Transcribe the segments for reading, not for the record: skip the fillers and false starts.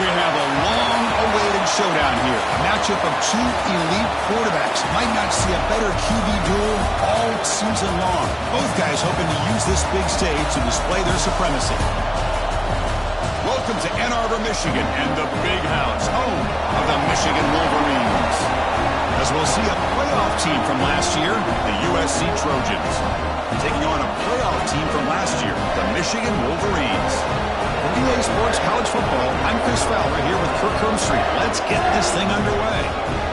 We have a long-awaited showdown here. A matchup of two elite quarterbacks. Might not see a better QB duel all season long. Both guys hoping to use this big stage to display their supremacy. Welcome to Ann Arbor, Michigan, and the Big House, home of the Michigan Wolverines. As we'll see a playoff team from last year, the USC Trojans, taking on a playoff team from last year, the Michigan Wolverines. For EA Sports College Football, I'm Chris Fowler here with Kirk Herbstreit. Let's get this thing underway.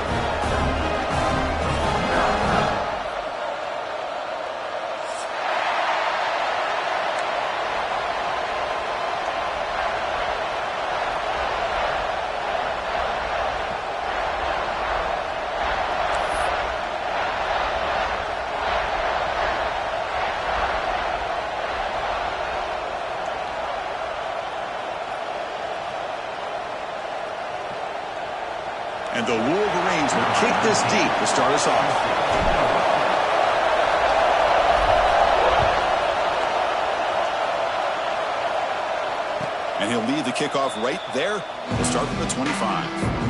And the Wolverines will kick this deep to start us off. And he'll lead the kickoff right there. We'll start from the 25.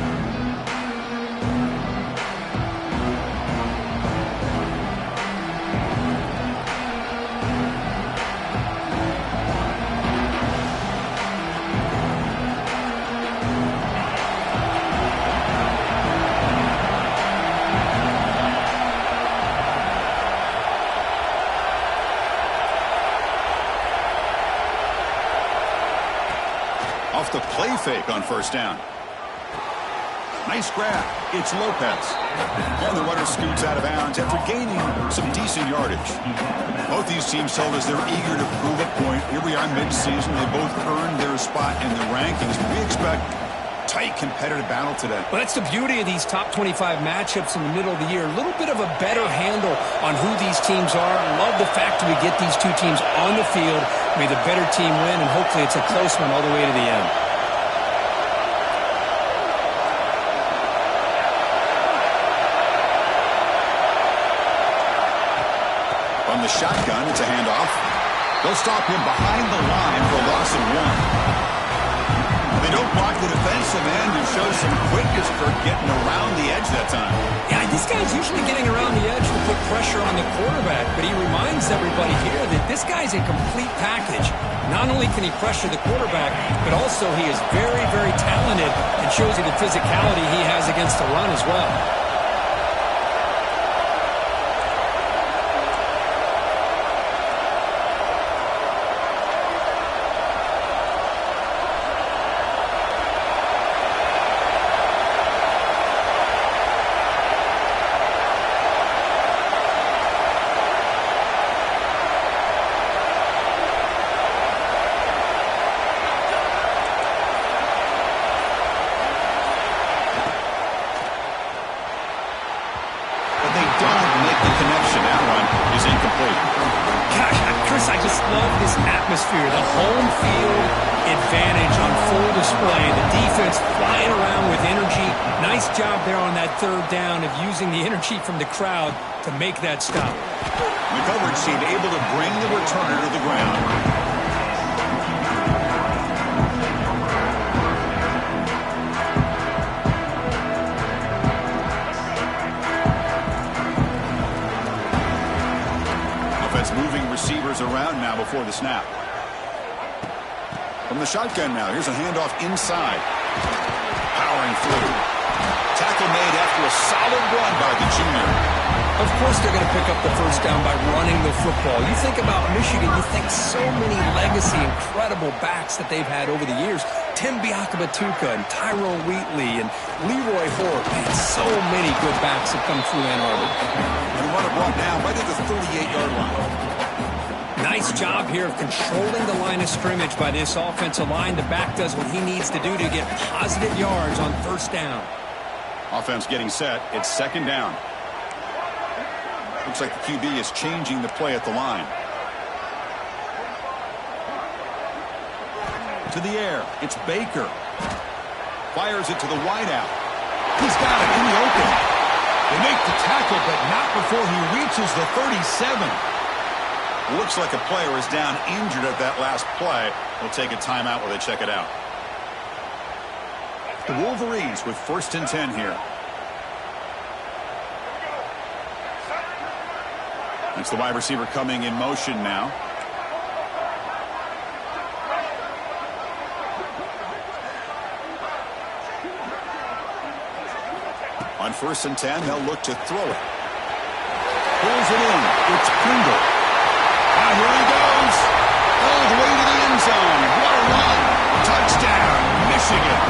Off the play fake on first down. Nice grab. It's Lopez. And the runner scoots out of bounds after gaining some decent yardage. Both these teams told us they're eager to prove a point. Here we are mid-season. They both earned their spot in the rankings. We expect tight competitive battle today. Well, that's the beauty of these top 25 matchups in the middle of the year. A little bit of a better handle on who these teams are. Love the fact that we get these two teams on the field. May the better team win, and hopefully it's a close one all the way to the end. From the shotgun, it's a handoff. They'll stop him behind the line for a loss of 1. They don't block the defensive end and show some quickness for getting around the edge that time. Yeah, this guy's usually getting around the edge to put pressure on the quarterback, but he reminds everybody here that this guy's a complete package. Not only can he pressure the quarterback, but also he is very, very talented and shows you the physicality he has against the run as well. Atmosphere, the home field advantage on full display. The defense flying around with energy. Nice job there on that third down of using the energy from the crowd to make that stop. The coverage team able to bring the returner to the ground. Moving receivers around now before the snap. From the shotgun now, here's a handoff inside. Powering through. Tackle made after a solid run by the junior. Of course they're going to pick up the first down by running the football. You think about Michigan, you think so many legacy, incredible backs that they've had over the years. Tim Biakabatuka and Tyrone Wheatley and Leroy Hort. Man, so many good backs have come through Ann Arbor. And the runner brought down right at the 38-yard line. Nice job here of controlling the line of scrimmage by this offensive line. The back does what he needs to do to get positive yards on first down. Offense getting set. It's second down. Looks like the QB is changing the play at the line. To the air. It's Baker. Fires it to the wideout. He's got it in the open. They make the tackle, but not before he reaches the 37. Looks like a player is down injured at that last play. We'll take a timeout while they check it out. The Wolverines with 1st and 10 here. It's the wide receiver coming in motion now. On 1st and 10, they'll look to throw it. Pulls it in. It's Pringle. Ah, here he goes. All the way to the end zone. What a run. Touchdown, Michigan.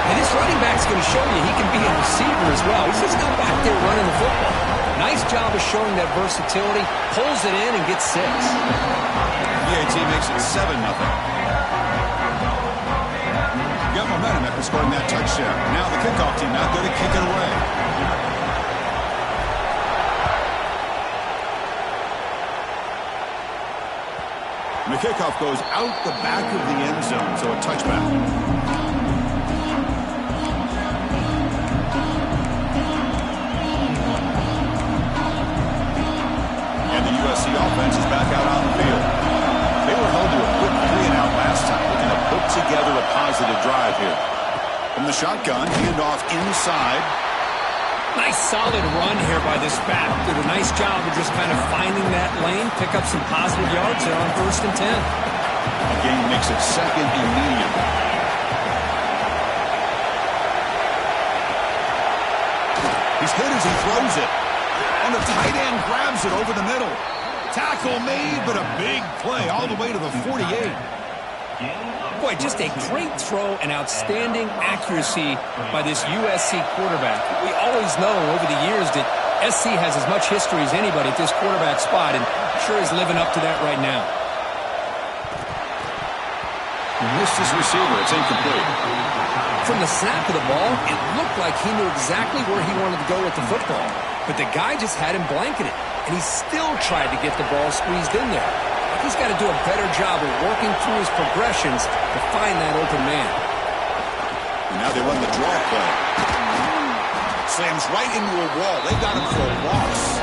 And this running back's going to show you he can be a receiver as well. He's just not back there running the football. Nice job of showing that versatility. Pulls it in and gets 6. PAT makes it 7-0. Got momentum after scoring that touchdown. Now the kickoff team out there to kick it away. And the kickoff goes out the back of the end zone, so a touchback. And the USC offense is back out on the field. They were held to a quick 3-and-out last time. Looking to put together a positive drive here. From the shotgun, handoff inside. Nice solid run here by this back. Did a nice job of just kind of finding that lane, pick up some positive yards there on 1st and 10. A gain makes it 2nd immediately. He's hit as he throws it. And the tight end grabs it over the middle. Tackle made, but a big play all the way to the 48. Boy, just a great throw and outstanding accuracy by this USC quarterback. We always know over the years that SC has as much history as anybody at this quarterback spot, and sure is living up to that right now. He missed his receiver. It's incomplete. From the snap of the ball, it looked like he knew exactly where he wanted to go with the football. But the guy just had him blanketed, and he still tried to get the ball squeezed in there. He's got to do a better job of working through his progressions to find that open man. And now they run the draw play. Slams right into a wall. They got him for a loss.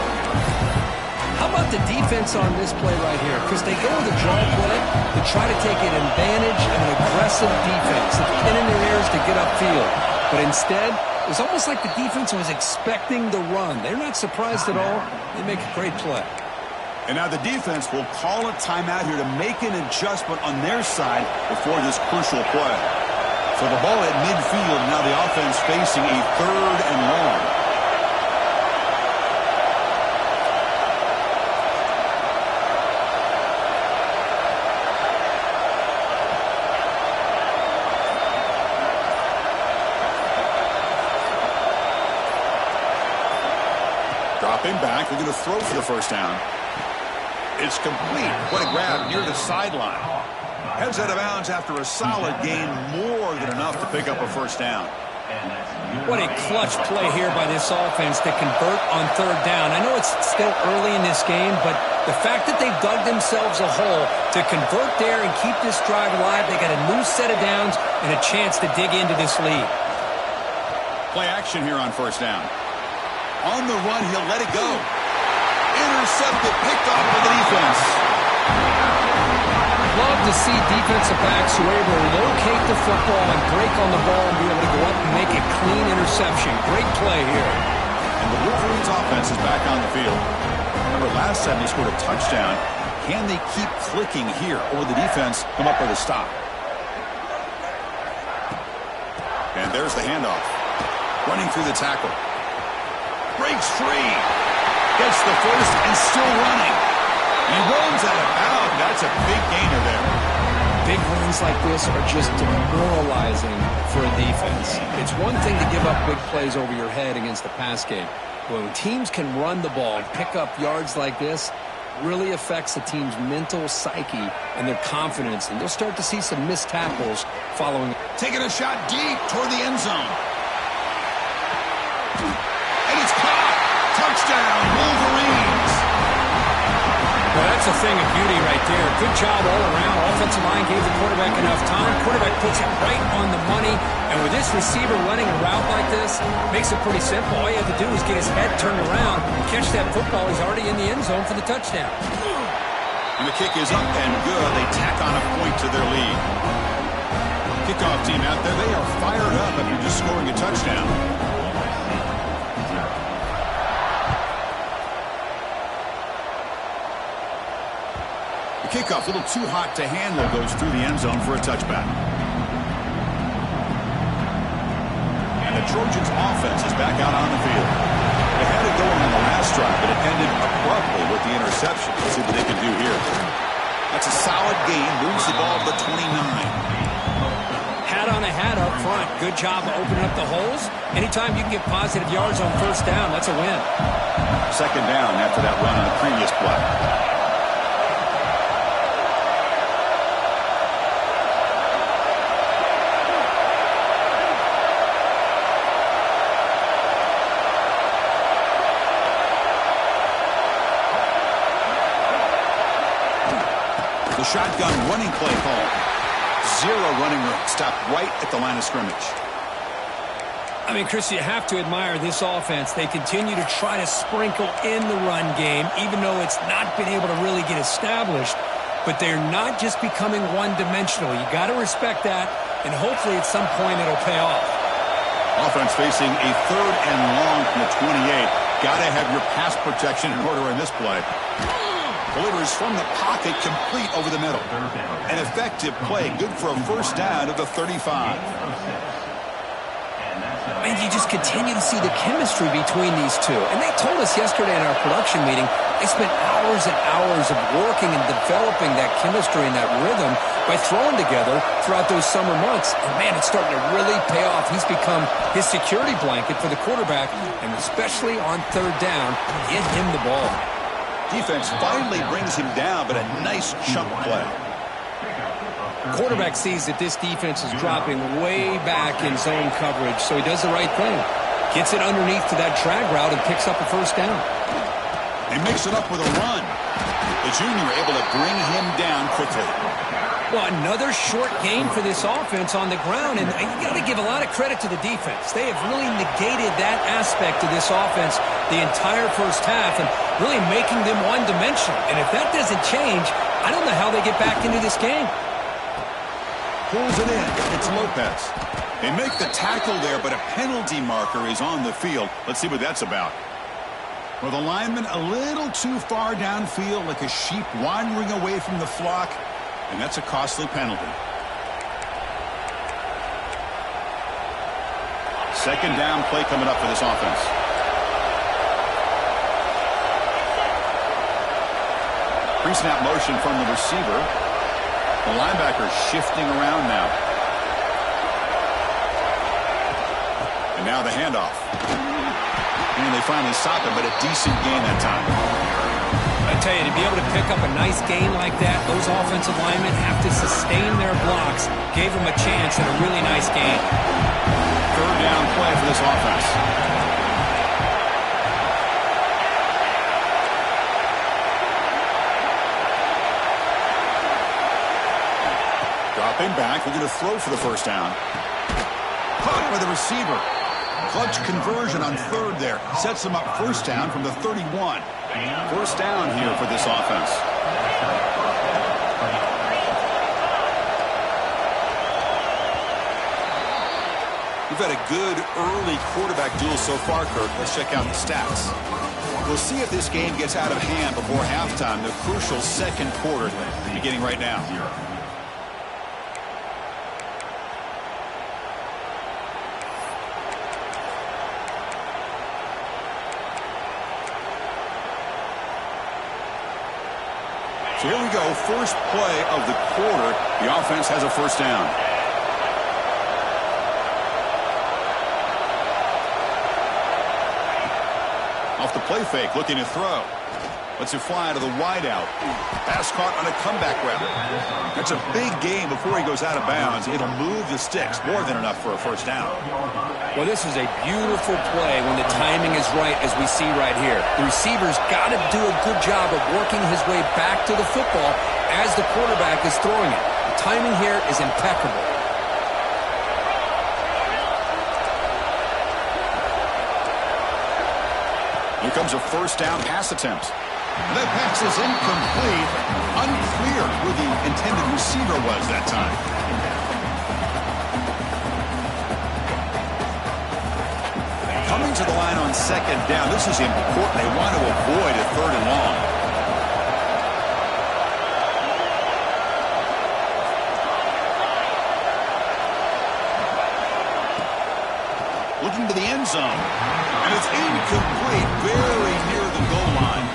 How about the defense on this play right here? Because they go with the draw play to try to take an advantage of an aggressive defense. It's pin in their ears to get upfield. But instead, it was almost like the defense was expecting the run. They're not surprised at all. They make a great play. And now the defense will call a timeout here to make an adjustment on their side before this crucial play. So the ball at midfield, now the offense facing a 3rd and long. Dropping back, they're going to throw for the 1st down. It's complete. What a grab near the sideline. Heads out of bounds after a solid gain, more than enough to pick up a 1st down. What a clutch play here by this offense to convert on 3rd down. I know it's still early in this game, but the fact that they've dug themselves a hole to convert there and keep this drive alive, they got a new set of downs and a chance to dig into this lead. Play action here on 1st down. On the run, he'll let it go. Intercepted, picked off by the defense. Love to see defensive backs who are able to locate the football and break on the ball and be able to go up and make a clean interception. Great play here. And the Wolverines offense is back on the field. Remember, last time they scored a touchdown. Can they keep clicking here, or will the defense come up with a stop? And there's the handoff. Running through the tackle. Breaks free. Gets the 1st and still running. He runs out of bounds. That's a big gainer there. Big runs like this are just demoralizing for a defense. It's one thing to give up big plays over your head against the pass game. But when teams can run the ball and pick up yards like this, really affects the team's mental psyche and their confidence. And you'll start to see some missed tackles following. Taking a shot deep toward the end zone. And it's caught. Touchdown, Wolverines. Well, that's a thing of beauty right there. Good job all around. Offensive line gave the quarterback enough time. Quarterback puts it right on the money. And with this receiver running a route like this, makes it pretty simple. All you have to do is get his head turned around and catch that football. He's already in the end zone for the touchdown. And the kick is up and good. They tack on a point to their lead. kickoff team out there, they are fired up after just scoring a touchdown. The kickoff, a little too hot to handle, goes through the end zone for a touchback. And the Trojans offense is back out on the field. They had it going on the last drive, but it ended abruptly with the interception. Let's see what they can do here. That's a solid gain. Moves the ball to the 29. Hat on a hat up front. Good job of opening up the holes. Anytime you can get positive yards on first down, that's a win. Second down after that run on the previous play. The shotgun running play call. Zero running room. Stopped right at the line of scrimmage. I mean, Chris, you have to admire this offense. They continue to try to sprinkle in the run game, even though it's not been able to really get established. But they're not just becoming one-dimensional. You got to respect that, and hopefully at some point it'll pay off. Offense facing a 3rd and long from the 28. Got to have your pass protection in order in this play. Delivers from the pocket, complete over the middle. An effective play, good for a first down of the 35. And you just continue to see the chemistry between these two. And they told us yesterday in our production meeting, they spent hours and hours of working and developing that chemistry and that rhythm by throwing together throughout those summer months. And, man, it's starting to really pay off. He's become his security blanket for the quarterback, and especially on 3rd down, get him the ball. Defense finally brings him down, but a nice chunk play. Quarterback sees that this defense is dropping way back in zone coverage, so he does the right thing. Gets it underneath to that drag route and picks up a first down. They mix it up with a run. The junior able to bring him down quickly. Well, another short game for this offense on the ground, and you got to give a lot of credit to the defense. They have really negated that aspect of this offense the entire first half and really making them one-dimensional. And if that doesn't change, I don't know how they get back into this game. Pulls it in. It's Lopez. They make the tackle there, but a penalty marker is on the field. Let's see what that's about. Well, the lineman a little too far downfield, like a sheep wandering away from the flock. And that's a costly penalty. Second down play coming up for this offense. Pre-snap motion from the receiver. The linebacker shifting around now. And now the handoff. And they finally stop it, but a decent gain that time. I tell you, to be able to pick up a nice gain like that, those offensive linemen have to sustain their blocks. Gave them a chance and a really nice gain. 3rd down play for this offense. Dropping back, we're going to throw for the first down. Caught by the receiver. Clutch conversion on 3rd there. Sets them up first down from the 31. First down here for this offense. We've had a good early quarterback duel so far, Kirk. Let's check out the stats. We'll see if this game gets out of hand before halftime. The crucial second quarter beginning right now. So here we go, first play of the quarter. The offense has a first down. Off the play fake, looking to throw. Lets it fly out of the wideout. Pass caught on a comeback route. That's a big gain before he goes out of bounds. It'll move the sticks, more than enough for a first down. Well, this is a beautiful play when the timing is right, as we see right here. The receiver's got to do a good job of working his way back to the football as the quarterback is throwing it. The timing here is impeccable. Here comes a first down pass attempt. That pass is incomplete. Unclear who the intended receiver was that time. second down. This is important. They want to avoid a third and long. Looking to the end zone. And it's incomplete, very near the goal line.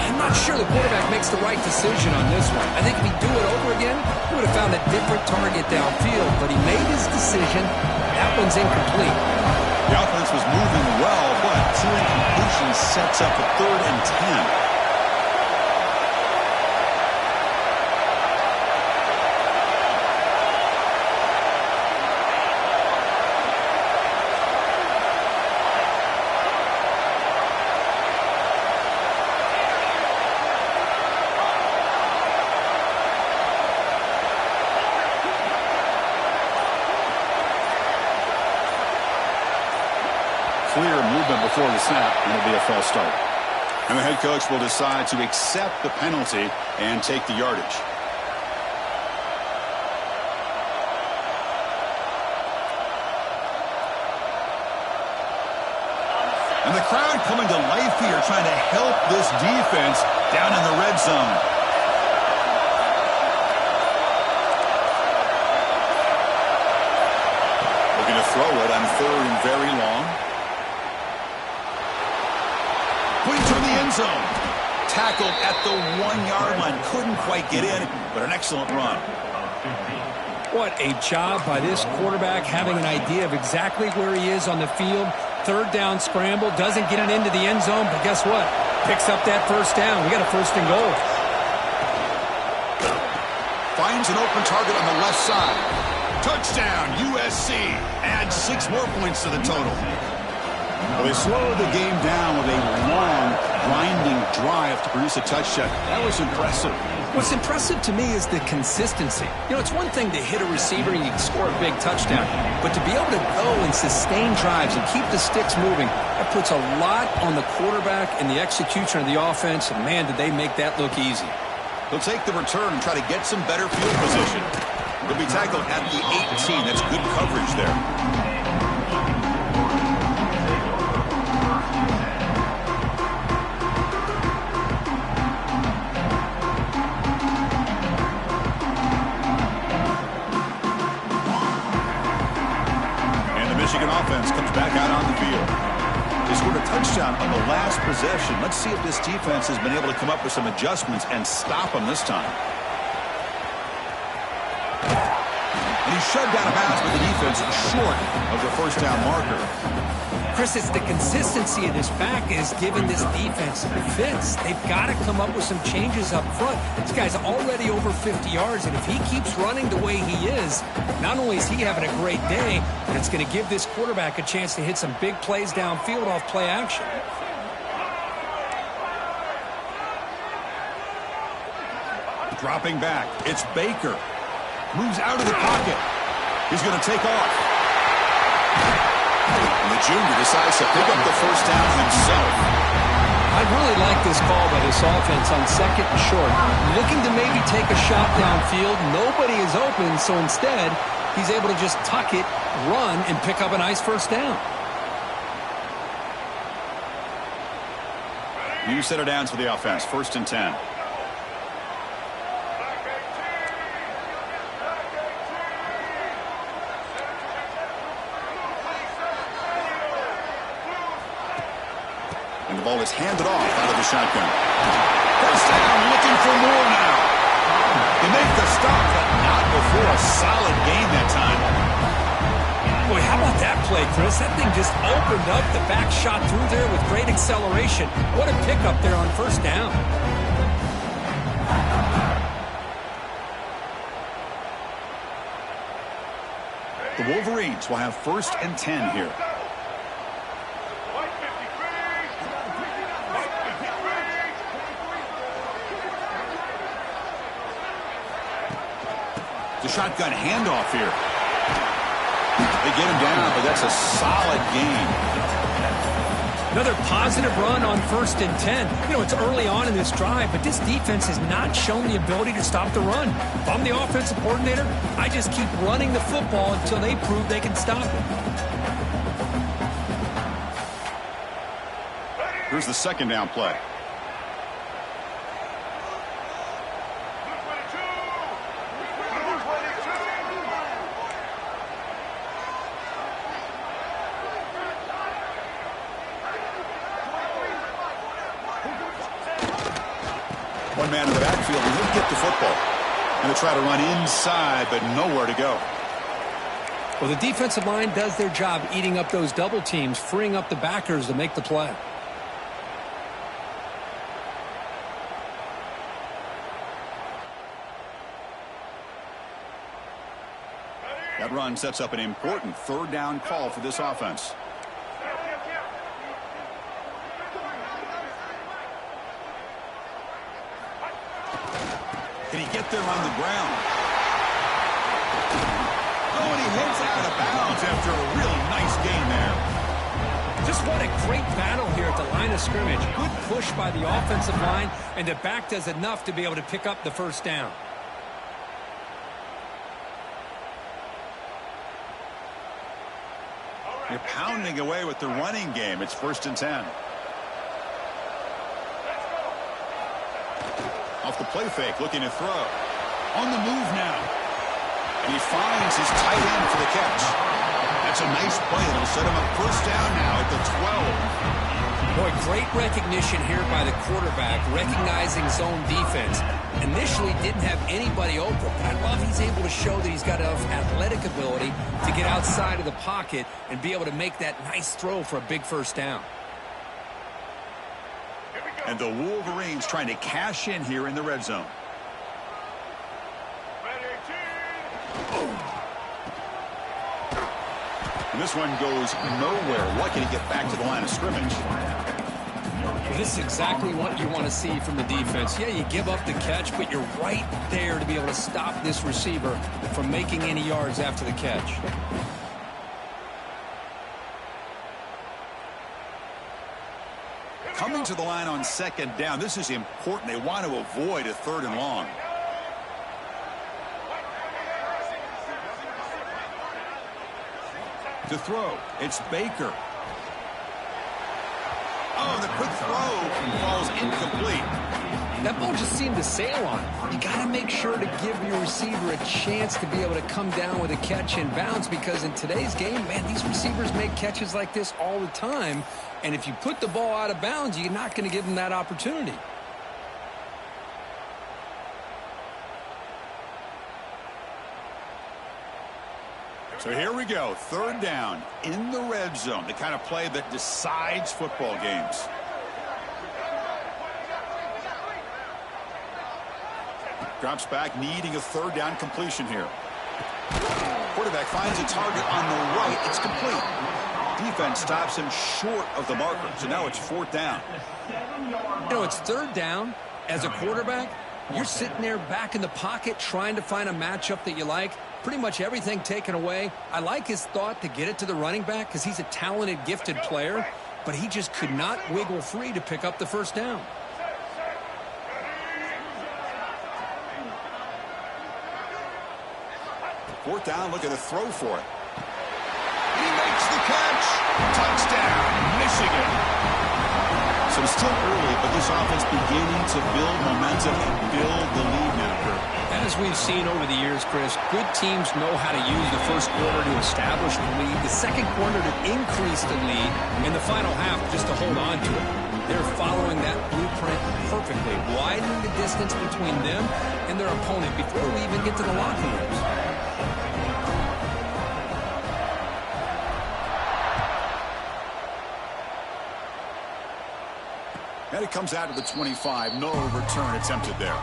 I'm not sure the quarterback makes the right decision on this one. I think if he'd do it over again, he would have found a different target downfield. But he made his decision. That one's incomplete. The offense was moving well, but two incompletions sets up a 3rd and 10. Clear movement before the snap, and it'll be a false start. And the head coach will decide to accept the penalty and take the yardage. And the crowd coming to life here, trying to help this defense down in the red zone. Looking to throw it on 3rd and very long. Put to the end zone. Tackled at the 1-yard line. Couldn't quite get in, but an excellent run. What a job by this quarterback, having an idea of exactly where he is on the field. 3rd down scramble, doesn't get it into the end zone, but guess what? Picks up that 1st down. We got a 1st and goal. Finds an open target on the left side. Touchdown, USC. Adds 6 more points to the total. Well, they slowed the game down with a long, grinding drive to produce a touchdown. That was impressive. What's impressive to me is the consistency. You know, it's one thing to hit a receiver and you can score a big touchdown, but to be able to go and sustain drives and keep the sticks moving, that puts a lot on the quarterback and the execution of the offense, and man, did they make that look easy. He'll take the return and try to get some better field position. He'll be tackled at the 18. That's good coverage there. Michigan offense comes back out on the field. They scored a touchdown on the last possession. Let's see if this defense has been able to come up with some adjustments and stop them this time. And he's shoved out of bounds with the defense short of the 1st down marker. Chris, it's the consistency of this back is giving this defense fits. They've got to come up with some changes up front. This guy's already over 50 yards, and if he keeps running the way he is, not only is he having a great day, but it's going to give this quarterback a chance to hit some big plays downfield off play action. Dropping back, it's Baker. Moves out of the pocket. He's going to take off. And the junior decides to pick up the 1st down himself. I really like this call by this offense on 2nd and short. Looking to maybe take a shot downfield. Nobody is open, so instead, he's able to just tuck it, run, and pick up a nice 1st down. New set of downs for the offense. 1st and 10. And the ball is handed off out of the shotgun. 1st down, looking for more now. They make the stop, but not before a solid gain that time. Boy, how about that play, Chris? That thing just opened up. The back shot through there with great acceleration. What a pickup there on 1st down. The Wolverines will have 1st and 10 here. The shotgun handoff here. They get him down, but that's a solid gain. Another positive run on 1st and 10. You know, it's early on in this drive, but this defense has not shown the ability to stop the run. If I'm the offensive coordinator, I just keep running the football until they prove they can stop it. Here's the second down play. One man in the backfield, and he'll get the football. Going to try to run inside, but nowhere to go. Well, the defensive line does their job eating up those double teams, freeing up the backers to make the play. That run sets up an important third down call for this offense. Can he get there on the ground? Oh, and he hits out of bounds after a really nice gain there. Just what a great battle here at the line of scrimmage. Good push by the offensive line, and the back does enough to be able to pick up the first down. You're pounding away with the running game. It's 1st and 10. Off the play fake, looking to throw. On the move now. And he finds his tight end for the catch. That's a nice play. It'll set him up first down now at the 12. Boy, great recognition here by the quarterback, recognizing zone defense. Initially didn't have anybody open, but I love he's able to show that he's got enough athletic ability to get outside of the pocket and be able to make that nice throw for a big first down. And the Wolverines trying to cash in here in the red zone. And this one goes nowhere. Lucky to get back to the line of scrimmage. This is exactly what you want to see from the defense. Yeah, you give up the catch, but you're right there to be able to stop this receiver from making any yards after the catch. Coming to the line on second down. This is important. They want to avoid a 3rd and long. To throw, it's Baker. Oh, the quick throw falls incomplete. That ball just seemed to sail on. You got to make sure to give your receiver a chance to be able to come down with a catch and bounce, because in today's game, man, these receivers make catches like this all the time. And if you put the ball out of bounds, you're not going to give them that opportunity. So here we go, 3rd down in the red zone, the kind of play that decides football games. Drops back, needing a 3rd down completion here. Quarterback finds a target on the right. It's complete. Defense stops him short of the marker, so now it's 4th down. You know, it's 3rd down. As a quarterback, you're sitting there back in the pocket trying to find a matchup that you like. Pretty much everything taken away. I like his thought to get it to the running back because he's a talented, gifted player, but he just could not wiggle free to pick up the first down. Fourth down, look at the throw for it. He makes the catch. Touchdown, Michigan. So it's still early, but this offense beginning to build momentum and build the lead now, Kurt. As we've seen over the years, Chris, good teams know how to use the first quarter to establish the lead, the second quarter to increase the lead, and the final half just to hold on to it. They're following that blueprint perfectly, widening the distance between them and their opponent before we even get to the locker rooms. And it comes out of the 25. No return attempted there.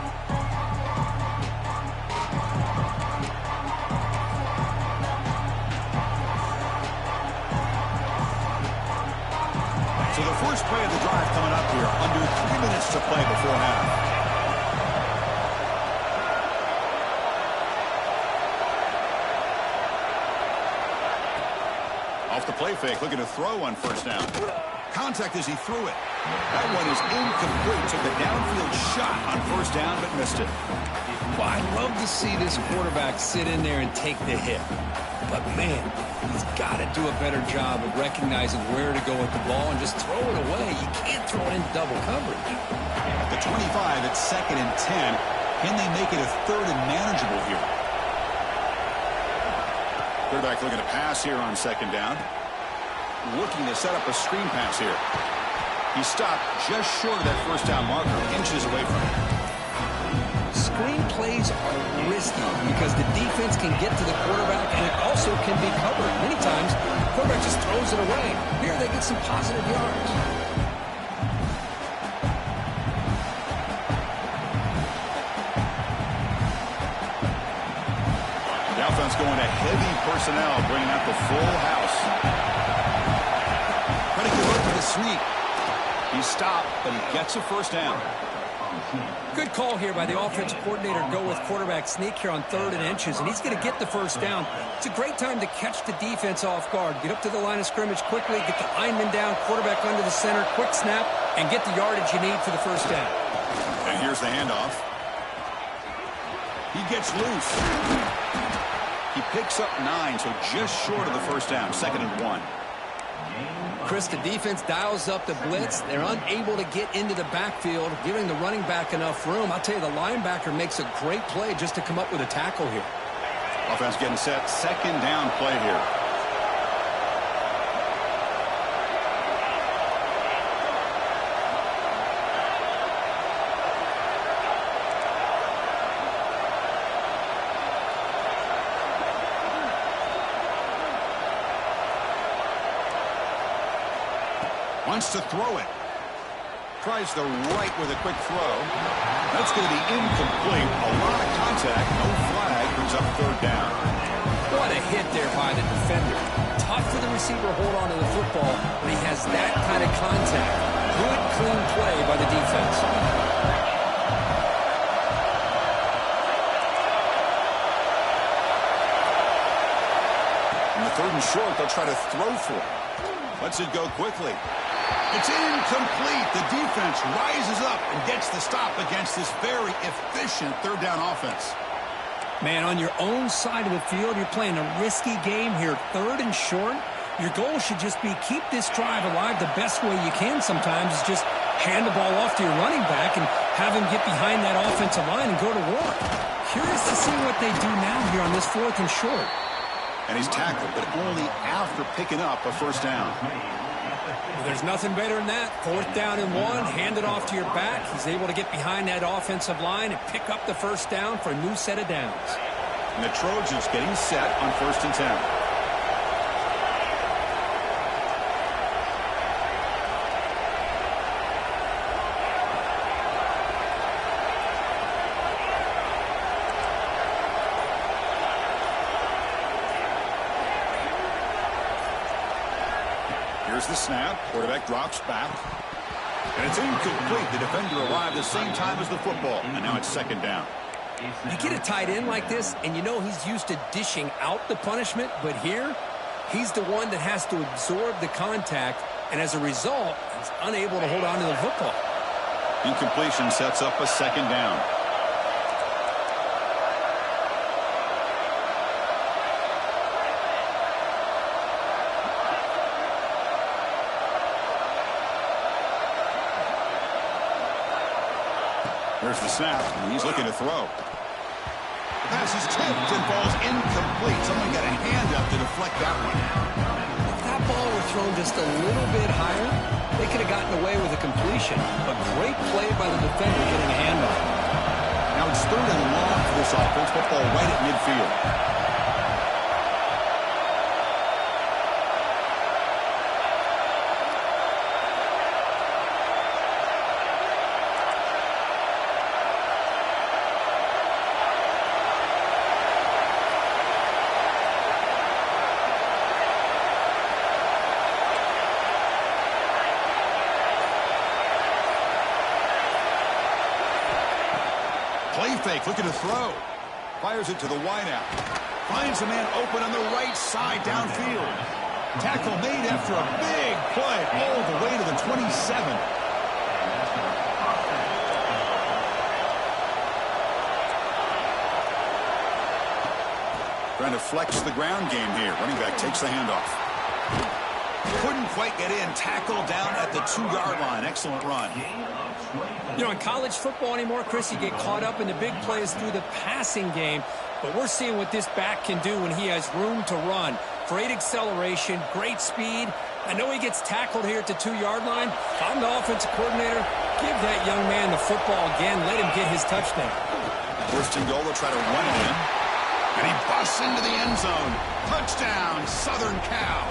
So the first play of the drive coming up here. Under 3 minutes to play before half. Off the play fake, looking to throw on first down. Contact as he threw it. That one is incomplete. Took a downfield shot on first down, but missed it. Well, I'd love to see this quarterback sit in there and take the hit. But, man, he's got to do a better job of recognizing where to go with the ball and just throw it away. You can't throw it in double coverage. At the 25, it's 2nd and 10. Can they make it a 3rd and manageable here? Quarterback looking to pass here on 2nd down. Looking to set up a screen pass here. He stopped just short of that 1st down marker, inches away from it. Screen plays are risky because the defense can get to the quarterback and it also can be covered. Many times, the quarterback just throws it away. Here they get some positive yards. The offense going to heavy personnel, bringing out the full house. Trying to convert to the sneak. He stopped, but he gets a 1st down. Good call here by the offensive coordinator. Go with quarterback sneak here on 3rd and inches, and he's going to get the 1st down. It's a great time to catch the defense off guard. Get up to the line of scrimmage quickly, get the lineman down, quarterback under the center, quick snap, and get the yardage you need for the 1st down. And here's the handoff. He gets loose. He picks up 9, so just short of the 1st down, 2nd and 1. Chris, the defense dials up the blitz. They're unable to get into the backfield, giving the running back enough room. I'll tell you, the linebacker makes a great play just to come up with a tackle here. Offense getting set. 2nd down play here. Wants to throw it. Tries the right with a quick throw. That's going to be incomplete. A lot of contact. No flag. Brings up 3rd down. What a hit there by the defender. Tough for the receiver to hold on to the football when he has that kind of contact. Good, clean play by the defense. In the 3rd and short, they'll try to throw for it. Lets it go quickly. It's incomplete. The defense rises up and gets the stop against this very efficient 3rd down offense. Man, on your own side of the field, you're playing a risky game here. 3rd and short. Your goal should just be keep this drive alive the best way you can sometimes is just hand the ball off to your running back and have him get behind that offensive line and go to work. Curious to see what they do now here on this 4th and short. And he's tackled, but only after picking up a 1st down. Well, there's nothing better than that. 4th down and 1, hand it off to your back. He's able to get behind that offensive line and pick up the 1st down for a new set of downs. And the Trojans getting set on 1st and 10. Here's the snap. Quarterback drops back. And it's incomplete. The defender arrived the same time as the football. And now it's 2nd down. You get a tight end like this, and you know he's used to dishing out the punishment. But here, he's the one that has to absorb the contact. And as a result, he's unable to hold on to the football. Incompletion sets up a 2nd down. There's the snap, and he's looking to throw. The pass is tipped and falls incomplete. Someone got a hand up to deflect that one. If that ball were thrown just a little bit higher, they could have gotten away with a completion. A great play by the defender getting a hand on it. Now it's 3rd and long for this offense. Football right at midfield. Play fake, looking to throw. Fires it to the wideout. Finds a man open on the right side downfield. Tackle made after a big play all the way to the 27. Trying to flex the ground game here. Running back takes the handoff. Couldn't quite get in. Tackle down at the 2-yard line. Excellent run. You know, in college football anymore, Chris, you get caught up in the big plays through the passing game. But we're seeing what this back can do when he has room to run. Great acceleration, great speed. I know he gets tackled here at the 2-yard line. If I'm the offensive coordinator, give that young man the football again. Let him get his touchdown. First and goal, they'll try to run it in. And he busts into the end zone. Touchdown, Southern Cal.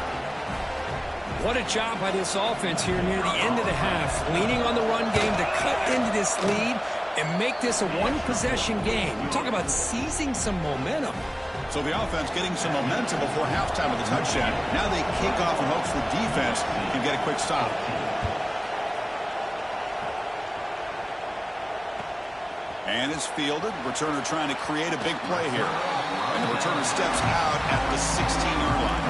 What a job by this offense here near the end of the half. Leaning on the run game to cut into this lead and make this a one-possession game. Talk about seizing some momentum. So the offense getting some momentum before halftime with a touchdown. Now they kick off in hopes the defense can get a quick stop. And it's fielded. Returner trying to create a big play here. And the returner steps out at the 16-yard line.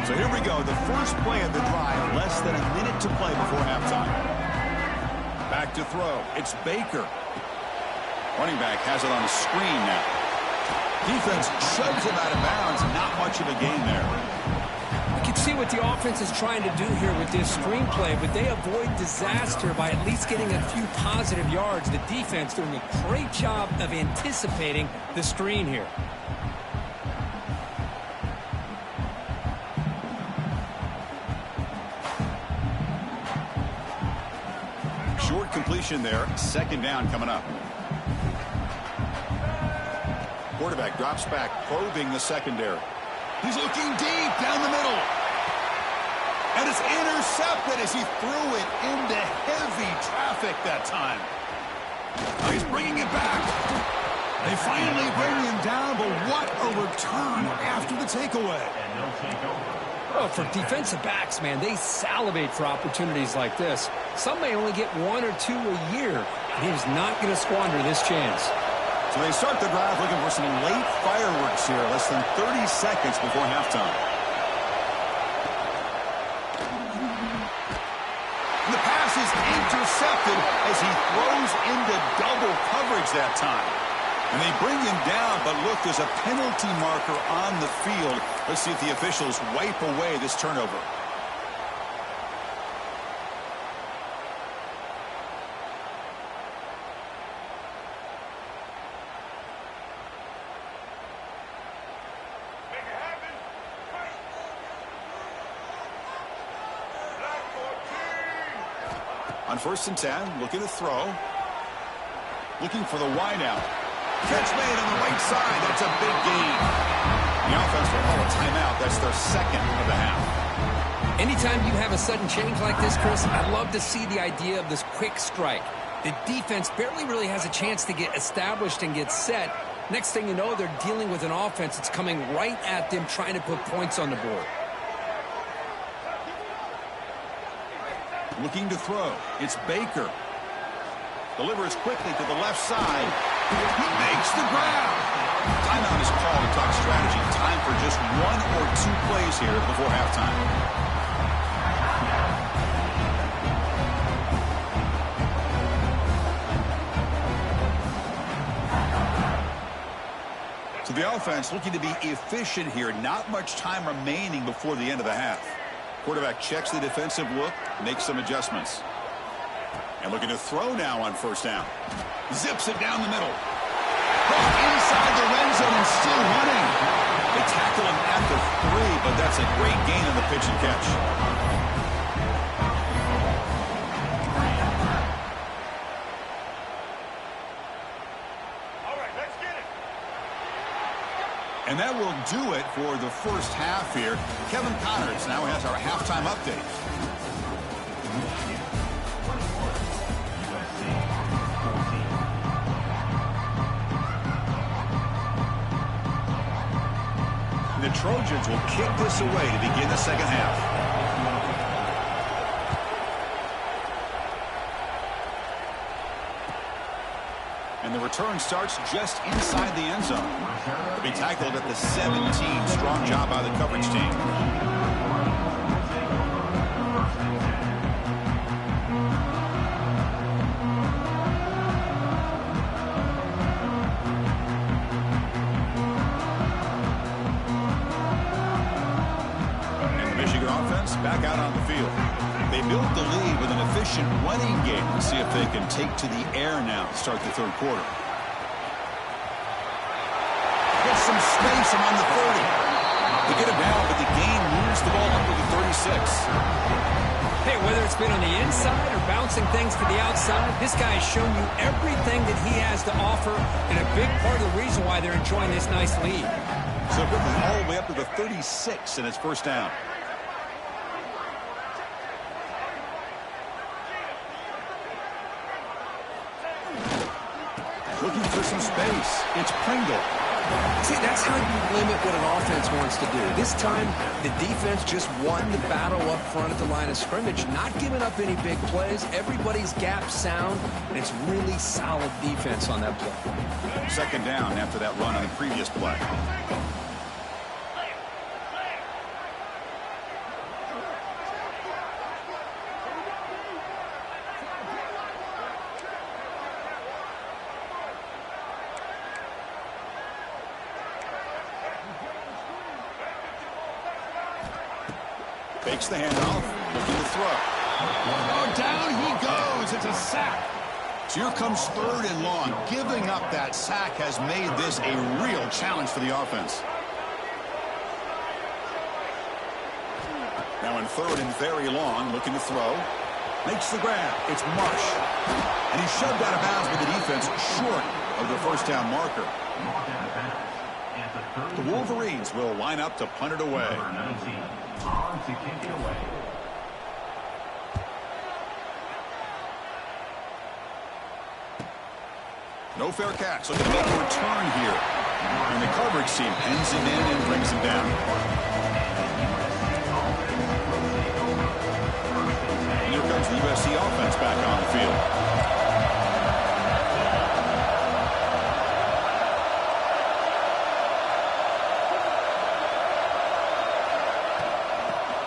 So here we go. The first play of the drive. Less than a minute to play before halftime. Back to throw. It's Baker. Running back has it on a screen now. Defense shoves him out of bounds. Not much of a gain there. You can see what the offense is trying to do here with this screenplay, but they avoid disaster by at least getting a few positive yards. The defense doing a great job of anticipating the screen here. Short completion there. Second down coming up. Quarterback drops back, probing the secondary. He's looking deep down the middle. And it's intercepted as he threw it into heavy traffic that time. Now he's bringing it back. They finally bring him down, but what a return after the takeaway. Well, for defensive backs, man, they salivate for opportunities like this. Some may only get one or two a year, and he was not going to squander this chance. So they start the drive looking for some late fireworks here, less than 30 seconds before halftime. And the pass is intercepted as he throws into double coverage that time. And they bring him down, but look, there's a penalty marker on the field. Let's see if the officials wipe away this turnover. On 1st and 10, looking to throw. Looking for the wideout. Catch made on the right side. That's a big gain. The offense will call a timeout. That's their second of the half. Anytime you have a sudden change like this, Chris, I love to see the idea of this quick strike. The defense barely really has a chance to get established and get set. Next thing you know, they're dealing with an offense that's coming right at them, trying to put points on the board. Looking to throw. It's Baker. Delivers quickly to the left side. He makes the grab. Timeout is called to talk strategy. Time for just one or two plays here before halftime. So the offense looking to be efficient here. Not much time remaining before the end of the half. Quarterback checks the defensive look, makes some adjustments. And looking to throw now on 1st down. Zips it down the middle. Caught inside the red zone and still running. They tackle him at the 3, but that's a great gain on the pitch and catch. All right, let's get it. And that will do it for the first half here. Kevin Connors now has our halftime update. The Trojans will kick this away to begin the second half. And the return starts just inside the end zone. They'll be tackled at the 17. Strong job by the coverage team. out on the field. They built the lead with an efficient running game. Let's see if they can take to the air now to start the third quarter. Get some space around the 30. They get it down, but the game moves the ball up to the 36. Hey, whether it's been on the inside or bouncing things to the outside, this guy has shown you everything that he has to offer, and a big part of the reason why they're enjoying this nice lead. So quickly all the way up to the 36, and it's first down. Looking for some space. It's Pringle. See, that's how you limit what an offense wants to do. This time, the defense just won the battle up front at the line of scrimmage, not giving up any big plays. Everybody's gap sound, and it's really solid defense on that play. Second down after that run on the previous play. Fakes the handoff, looking to throw. Oh, down he goes. It's a sack. So here comes third and long. Giving up that sack has made this a real challenge for the offense. Now in third and very long, looking to throw. Makes the grab. It's Marsh. And he's shoved out of bounds by the defense short of the first down marker. The Wolverines will line up to punt it away. To kick it away. No fair catch. Looking to make a return here. And the coverage team pins him in and brings him down. And here comes the USC offense back on the field.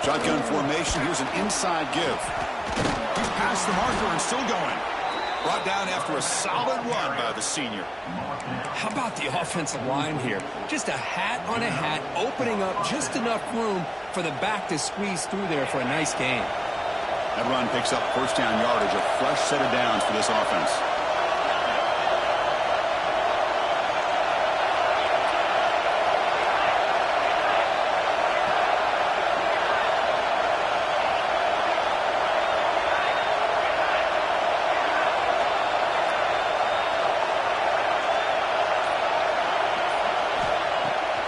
Shotgun formation. Here's an inside give. He's past the marker and still going. Brought down after a solid run by the senior. How about the offensive line here? Just a hat on a hat, opening up just enough room for the back to squeeze through there for a nice gain. That run picks up first down yardage, a fresh set of downs for this offense.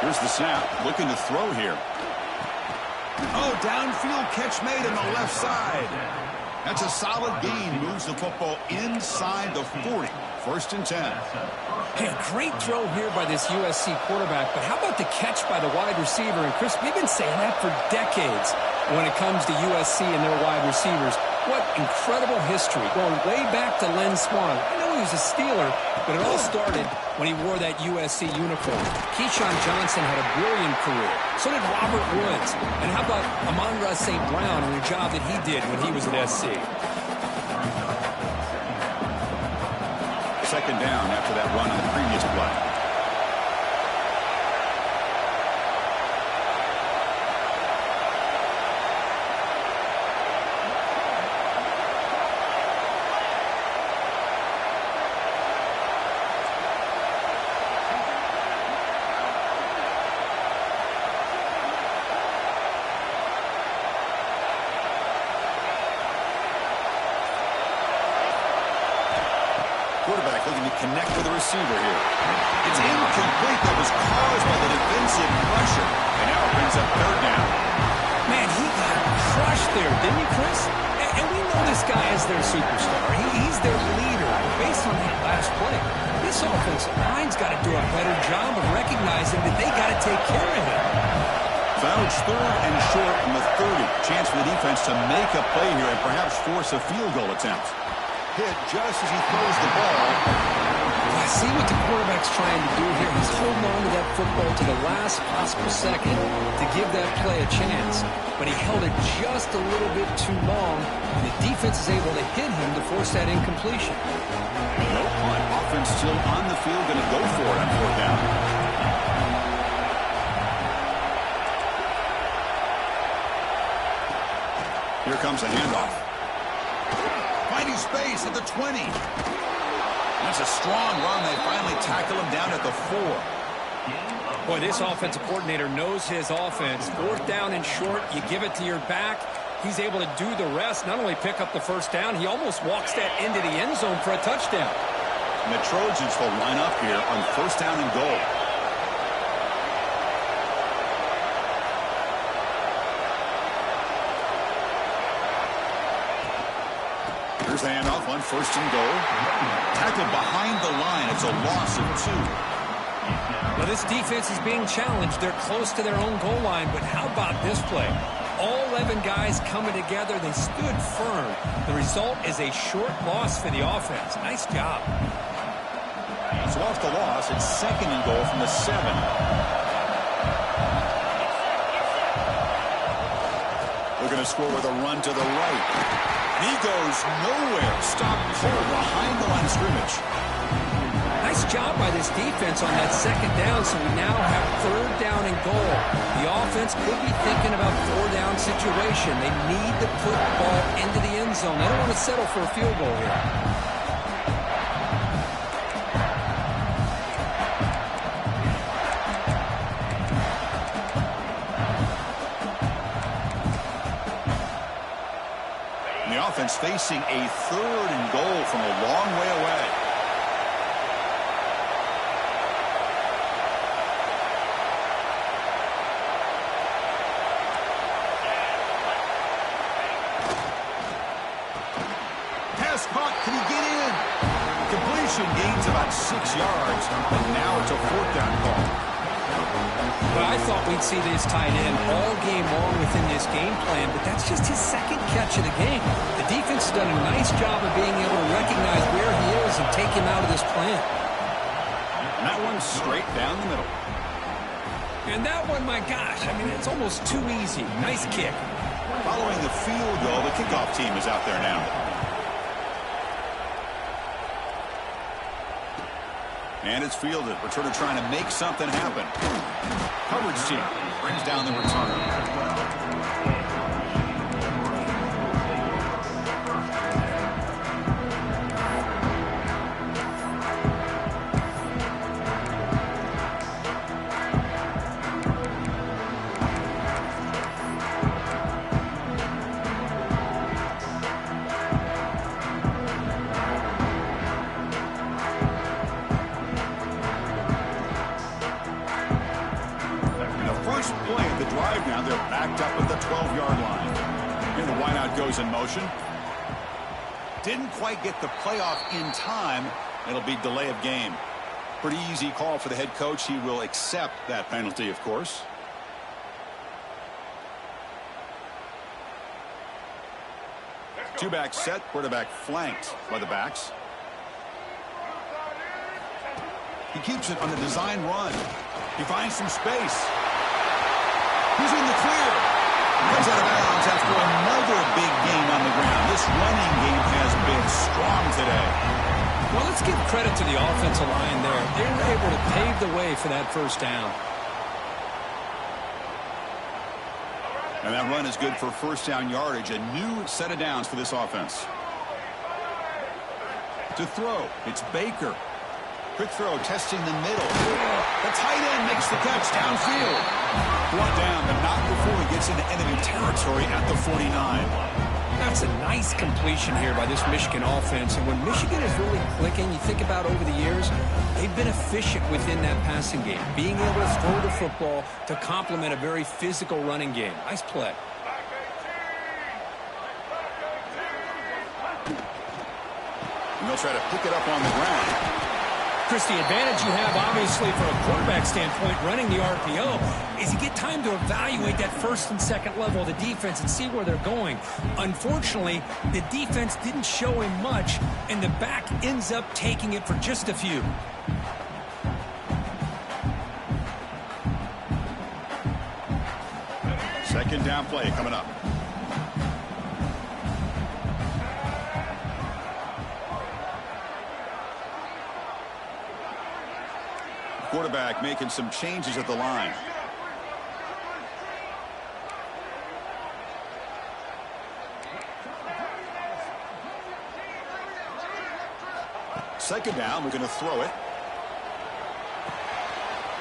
Here's the snap, looking to throw here. Oh, downfield catch made on the left side. That's a solid gain. Moves the football inside the 40. First and 10. Hey, great throw here by this USC quarterback, but how about the catch by the wide receiver? And Chris, we've been saying that for decades when it comes to USC and their wide receivers. What incredible history, going way back to Len Swan. I know he was a Steeler, but it all started when he wore that USC uniform. Keyshawn Johnson had a brilliant career. So did Robert Woods. And how about Amon-Ra St. Brown and the job that he did when he was at SC? Second down after that run on the previous play. Quarterback looking to connect with the receiver here. It's incomplete. That was caused by the defensive pressure. And now it brings up third down. Man, he got crushed there, didn't he, Chris? And we know this guy is their superstar. He's their leader. Based on that last play, this offensive line's got to do a better job of recognizing that they got to take care of him. Fouch third and short from the 30. Chance for the defense to make a play here and perhaps force a field goal attempt. Hit just as he throws the ball. I see what the quarterback's trying to do here. He's holding on to that football to the last possible second to give that play a chance. But he held it just a little bit too long, and the defense is able to hit him to force that incompletion. No punt. Offense still on the field, going to go for it on fourth down. comes the handoff. Finding space at the 20. That's a strong run. They finally tackle him down at the 4. Boy, this offensive coordinator knows his offense. 4th down and short, you give it to your back. He's able to do the rest, not only pick up the first down, he almost walks that into the end zone for a touchdown. And the Trojans will line up here on 1st down and goal. Here's the handoff on 1st and goal. Tackled behind the line. It's a loss of 2. Well, this defense is being challenged. They're close to their own goal line, but how about this play? All 11 guys coming together. They stood firm. The result is a short loss for the offense. Nice job. So off the loss, it's 2nd and goal from the 7. They're going to score with a run to the right. He goes nowhere. Stopped cold behind the line of scrimmage. Nice job by this defense on that 2nd down, so we now have 3rd down and goal. The offense could be thinking about 4-down situation. They need to put the ball into the end zone. They don't want to settle for a field goal here. And the offense facing a 3rd and goal from a long way away. Can he get in? Completion gains about 6 yards, and now it's a 4th down call. But I thought we'd see this tight end all game long within this game plan, but that's just his 2nd catch of the game. The defense has done a nice job of being able to recognize where he is and take him out of this plan. And that one's straight down the middle. And that one, my gosh, I mean, it's almost too easy. Nice kick. Following the field goal, the kickoff team is out there now. And it's fielded. Returner trying to make something happen. Coverage team brings down the returner. Now they're backed up at the 12-yard line. And the wideout goes in motion. Didn't quite get the playoff in time. It'll be delay of game. Pretty easy call for the head coach. He will accept that penalty, of course. Two-back set, quarterback flanked by the backs. He keeps it on a design run. He finds some space. He's in the clear. Runs out of bounds after another big game on the ground. This running game has been strong today. Well, let's give credit to the offensive line there. They were able to pave the way for that 1st down. And that run is good for 1st down yardage. A new set of downs for this offense. To throw, it's Baker. Quick throw, testing the middle. The tight end makes the catch downfield. Brought down, but not before he gets into enemy territory at the 49. That's a nice completion here by this Michigan offense. And when Michigan is really clicking, you think about over the years, they've been efficient within that passing game. Being able to throw the football to complement a very physical running game. Nice play. And they'll try to pick it up on the ground. Chris, the advantage you have, obviously, from a quarterback standpoint, running the RPO, is you get time to evaluate that 1st and 2nd level of the defense and see where they're going. Unfortunately, the defense didn't show him much, and the back ends up taking it for just a few. Second down play coming up. Quarterback making some changes at the line. second down. We're going to throw it.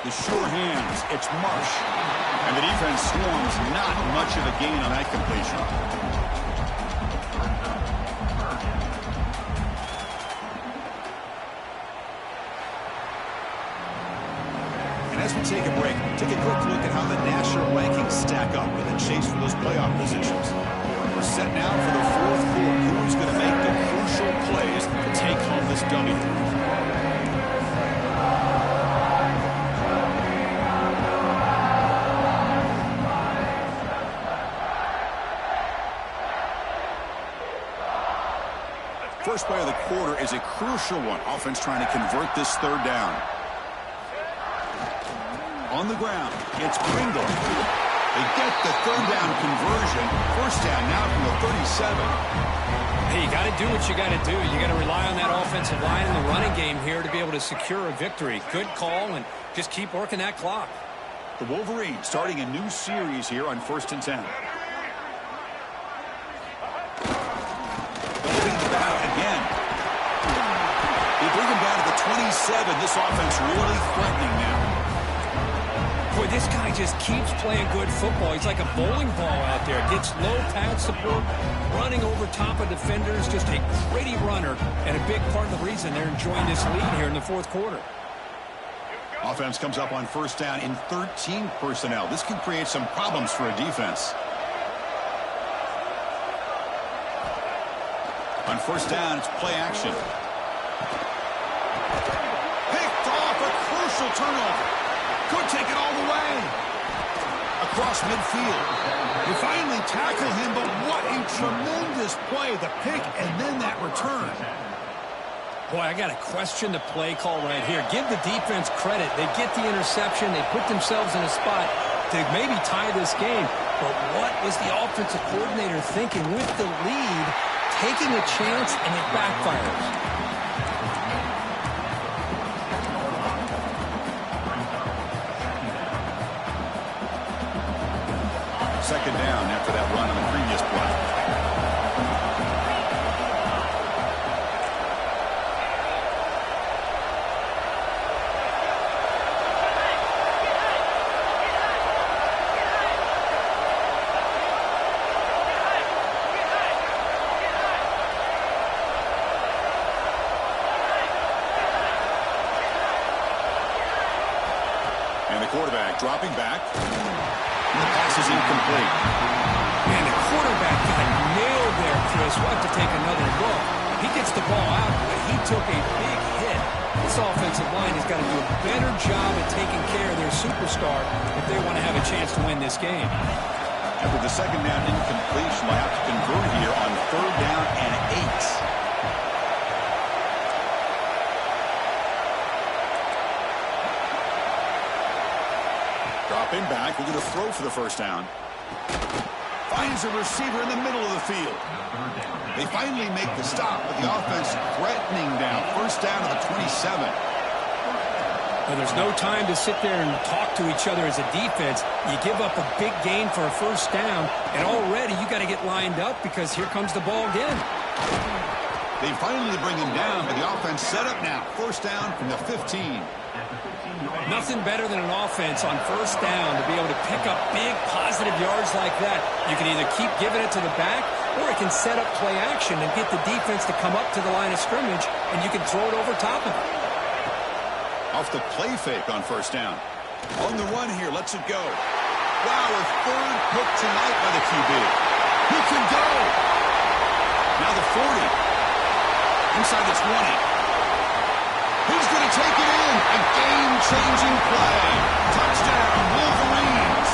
The sure hands. It's Marsh. And the defense swarms. Not much of a gain on that completion. And as we take a break, take a quick look at how the national rankings stack up in the chase for those playoff positions. We're set now for the fourth quarter. Who's going to make the crucial plays to take home this W? First play of the quarter is a crucial one. Offense trying to convert this third down. On the ground, it's Pringle. They get the third down conversion. First down now from the 37. Hey, you got to do what you got to do. You got to rely on that offensive line in the running game here to be able to secure a victory. Good call, and just keep working that clock. The Wolverines starting a new series here on 1st and 10. Again. They bring him down to the 27. This offense really threatening now. Boy, this guy just keeps playing good football. He's like a bowling ball out there. Gets low pad support, running over top of defenders. Just a gritty runner, and a big part of the reason they're enjoying this lead here in the fourth quarter. Offense comes up on first down in 13 personnel. This can create some problems for a defense. On first down, it's play action. Picked off, a crucial turnover. Could take it all the way. Across midfield. They finally tackle him, but what a tremendous play. The pick and then that return. Boy, I got to question the play call right here. Give the defense credit. They get the interception. They put themselves in a spot to maybe tie this game. But what was the offensive coordinator thinking with the lead? Taking a chance, and it backfires. Second down after that run on the previous play. Quarterback dropping back. And the pass is incomplete. Man, the quarterback got nailed there, Chris. We'll have to take another look. He gets the ball out, but he took a big hit. This offensive line has got to do a better job at taking care of their superstar if they want to have a chance to win this game. After the second down incompletion, they'll have to convert here on third down and 8. Dropping back, we're going to throw for the first down. Finds a receiver in the middle of the field. They finally make the stop, but the offense threatening down. First down to the 27. Well, there's no time to sit there and talk to each other as a defense. You give up a big gain for a first down, and already you got to get lined up because here comes the ball again. They finally bring him down, but the offense set up now. First down from the 15. Nothing better than an offense on first down to be able to pick up big positive yards like that. You can either keep giving it to the back, or it can set up play action and get the defense to come up to the line of scrimmage, and you can throw it over top of it. Off the play fake on first down. On the run here, lets it go. Wow, a third pick tonight by the QB. He can go. Now the 40. Inside the 20. He's going to take it in. A game-changing play. Touchdown, Wolverines.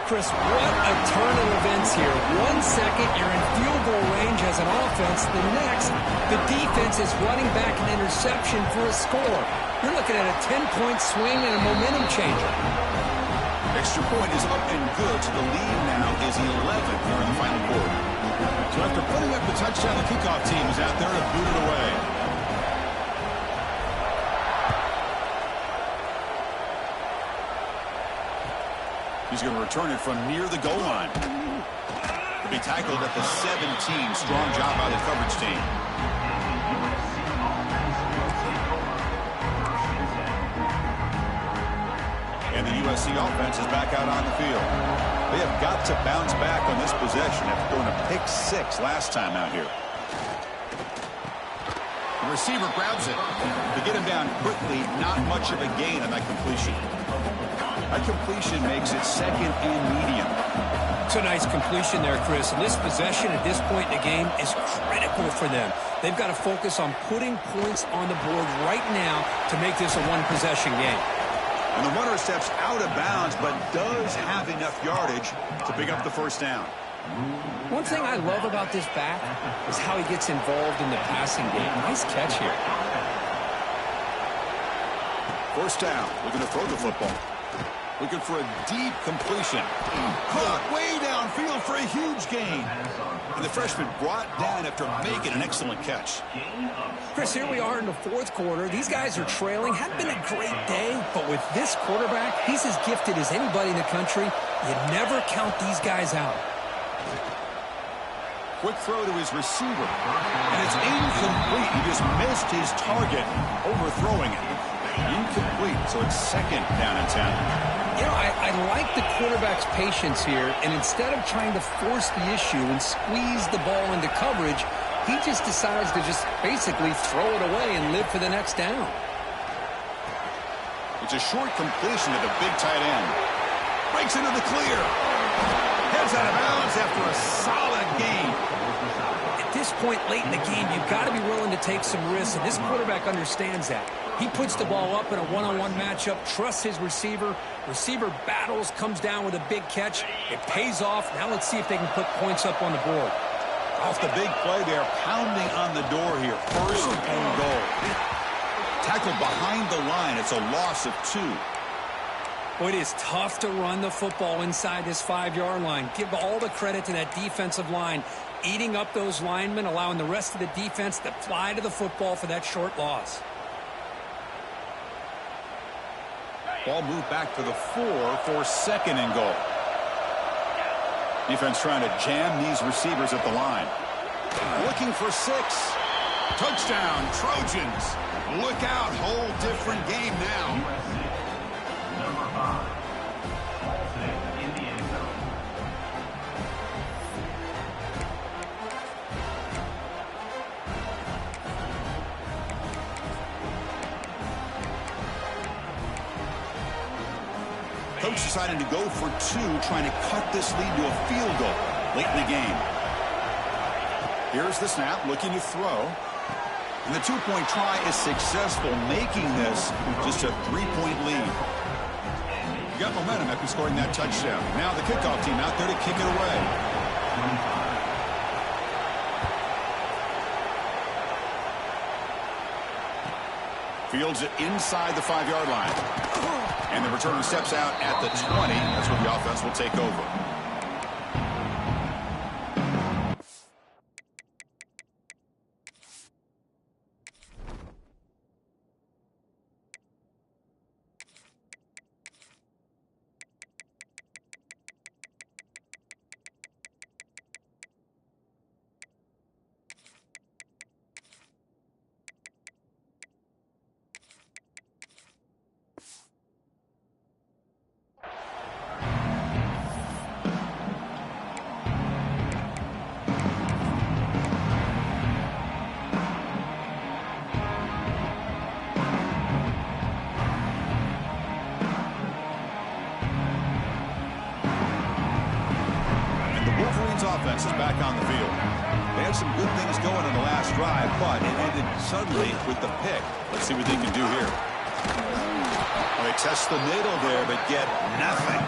Chris, what a turn of events here. 1 second, you're in field goal range as an offense. The next, the defense is running back an interception for a score. You're looking at a 10-point swing and a momentum changer. Extra point is up and good, so the lead now is 11 here in the final quarter. So after putting up the touchdown, the kickoff team is out there to boot it away. He's going to return it from near the goal line. He'll be tackled at the 17. Strong job by the coverage team. And the USC offense is back out on the field. They have got to bounce back on this possession after throwing a pick 6 last time out here. The receiver grabs it. To get him down quickly, not much of a gain on that completion. That completion makes it 2nd and medium. It's a nice completion there, Chris. And this possession at this point in the game is critical for them. They've got to focus on putting points on the board right now to make this a one-possession game. And the runner steps out of bounds, but does have enough yardage to pick up the first down. One thing I love about this back is how he gets involved in the passing game. Nice catch here. First down. Looking to throw the football. Looking for a deep completion. Caught way downfield for a huge gain. And the freshman brought down after making an excellent catch. Chris, here we are in the 4th quarter. These guys are trailing. Hadn't been a great day, but with this quarterback, he's as gifted as anybody in the country. You never count these guys out. Quick throw to his receiver. And it's incomplete. He just missed his target, overthrowing it. Incomplete, so it's 2nd down and 10. You know, I like the quarterback's patience here, and instead of trying to force the issue and squeeze the ball into coverage, he just decides to just basically throw it away and live for the next down. It's a short completion to the big tight end. Breaks into the clear. Heads out of bounds after a solid gain. At this point late in the game, you've got to be willing to take some risks, and this quarterback understands that. He puts the ball up in a one-on-one matchup, trusts his receiver. Receiver battles, comes down with a big catch. It pays off. Now let's see if they can put points up on the board. Off the big play, they're pounding on the door here. First and goal. Tackled behind the line. It's a loss of 2. Boy, it is tough to run the football inside this 5-yard line. Give all the credit to that defensive line, eating up those linemen, allowing the rest of the defense to fly to the football for that short loss. Ball moved back to the 4 for 2nd and goal. Defense trying to jam these receivers at the line. Looking for 6. Touchdown, Trojans. Look out, whole different game now. Number 5. Halsey in the end zone. Coach decided to go for 2, trying to cut this lead to a field goal late in the game. Here's the snap, looking to throw. And the 2-point try is successful, making this just a 3-point lead. You got momentum after scoring that touchdown. Now the kickoff team out there to kick it away. 25. Fields it inside the 5-yard line. And the returner steps out at the 20. That's where the offense will take over. Offense is back on the field. They had some good things going on the last drive, but it ended suddenly with the pick. Let's see what they can do here. Well, they test the middle there, but get nothing.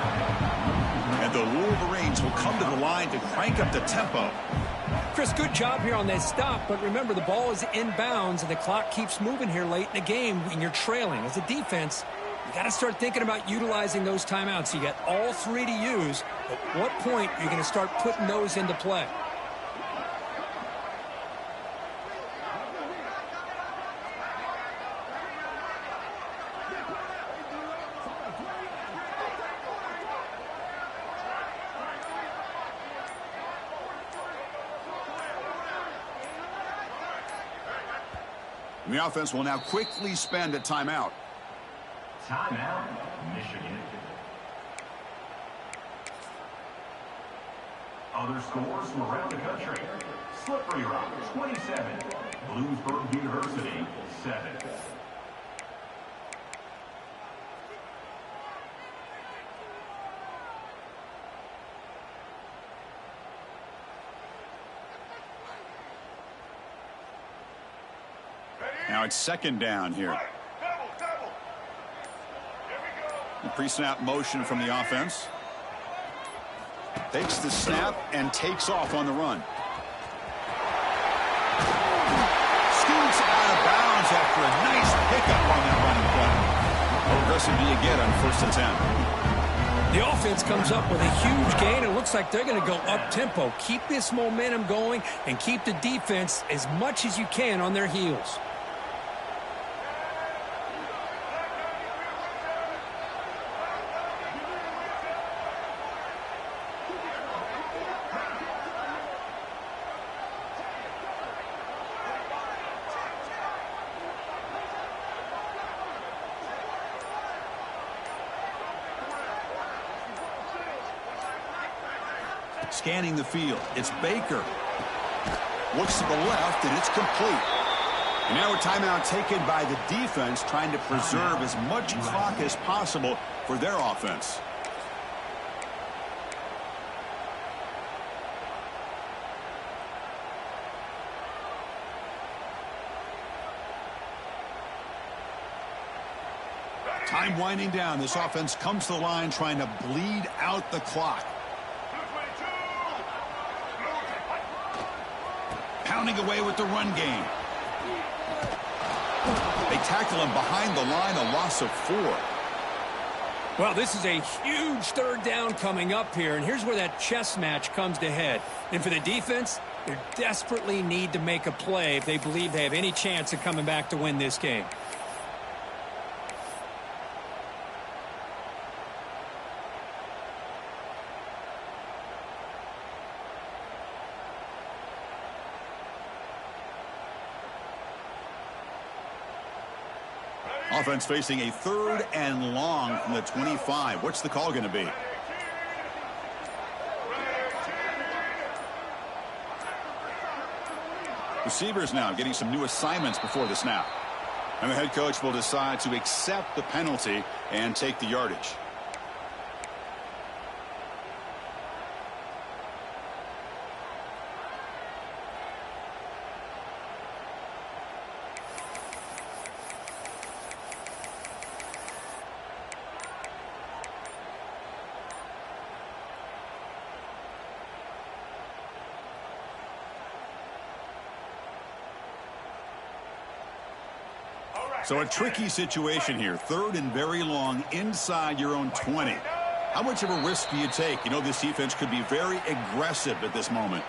And the Wolverines will come to the line to crank up the tempo. Chris, good job here on that stop, but remember the ball is inbounds and the clock keeps moving here late in the game when you're trailing. As a defense, you got to start thinking about utilizing those timeouts. You got all 3 to use. At what point are you going to start putting those into play? And the offense will now quickly spend a timeout. Timeout, Michigan. Other scores from around the country. Slippery Rock, 27. Bloomsburg University, 7. Now it's second down here. The pre-snap motion from the offense. Takes the snap and takes off on the run. Scoots out of bounds after a nice pickup on that running play. How aggressive do you get on 1st and 10? The offense comes up with a huge gain. It looks like they're going to go up-tempo. Keep this momentum going and keep the defense as much as you can on their heels. Scanning the field. It's Baker. Looks to the left, and it's complete. And now a timeout taken by the defense, trying to preserve as much clock as possible for their offense. Time winding down. This offense comes to the line trying to bleed out the clock. Pounding away with the run game. They tackle him behind the line, a loss of 4. Well, this is a huge third down coming up here, and here's where that chess match comes to head. And for the defense, they desperately need to make a play if they believe they have any chance of coming back to win this game. Offense facing a 3rd and long from the 25. What's the call going to be? Receivers now getting some new assignments before the snap. And the head coach will decide to accept the penalty and take the yardage. So a tricky situation here. 3rd and very long inside your own 20. How much of a risk do you take? You know, this defense could be very aggressive at this moment.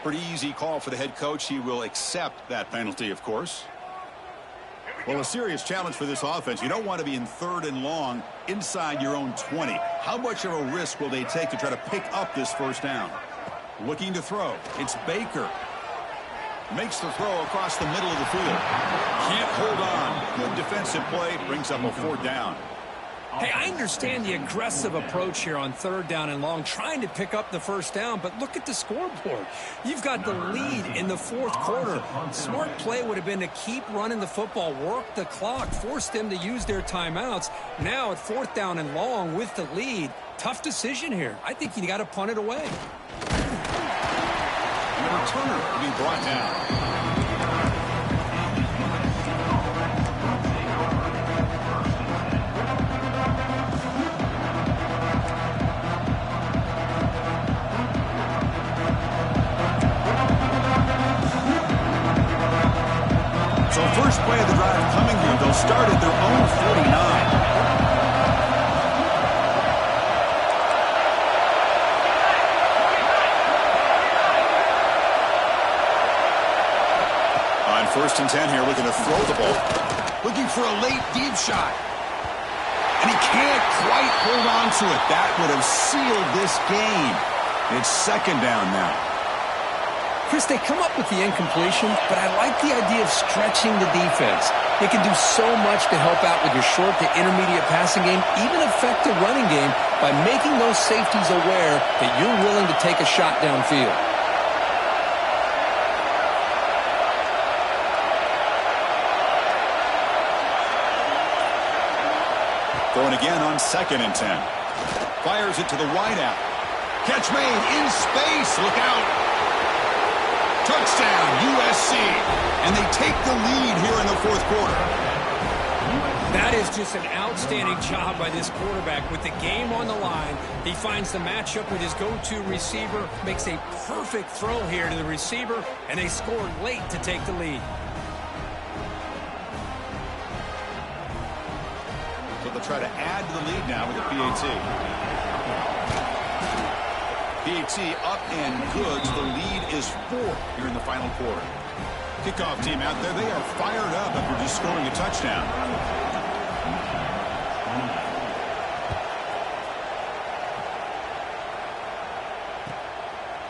Pretty easy call for the head coach. He will accept that penalty, of course. Well, a serious challenge for this offense. You don't want to be in 3rd and long inside your own 20. How much of a risk will they take to try to pick up this 1st down? Looking to throw. It's Baker. Makes the throw across the middle of the field. Can't hold on. Good defensive play. Brings up a 4th down. Hey, I understand the aggressive approach here on 3rd down and long, trying to pick up the 1st down, but look at the scoreboard. You've got the lead in the 4th quarter. Smart play would have been to keep running the football, work the clock, force them to use their timeouts. Now at 4th down and long with the lead, tough decision here. I think you got to punt it away. And the returner will be brought down. So first play of the drive coming here. They'll start at their own 49. On 1st and 10 here, looking to throw the ball. Looking for a late deep shot. And he can't quite hold on to it. That would have sealed this game. It's 2nd down now. Chris, they come up with the incompletion, but I like the idea of stretching the defense. They can do so much to help out with your short to intermediate passing game, even affect the running game by making those safeties aware that you're willing to take a shot downfield. Throwing again on 2nd and 10. Fires it to the wideout. Catch made in space. Look out. Touchdown, USC. And they take the lead here in the 4th quarter. That is just an outstanding job by this quarterback. With the game on the line, he finds the matchup with his go-to receiver, makes a perfect throw here to the receiver, and they scored late to take the lead. So they'll try to add to the lead now with the PAT. PAT up and good. So the lead is 4 here in the final quarter. Kickoff team out there. They are fired up after just scoring a touchdown.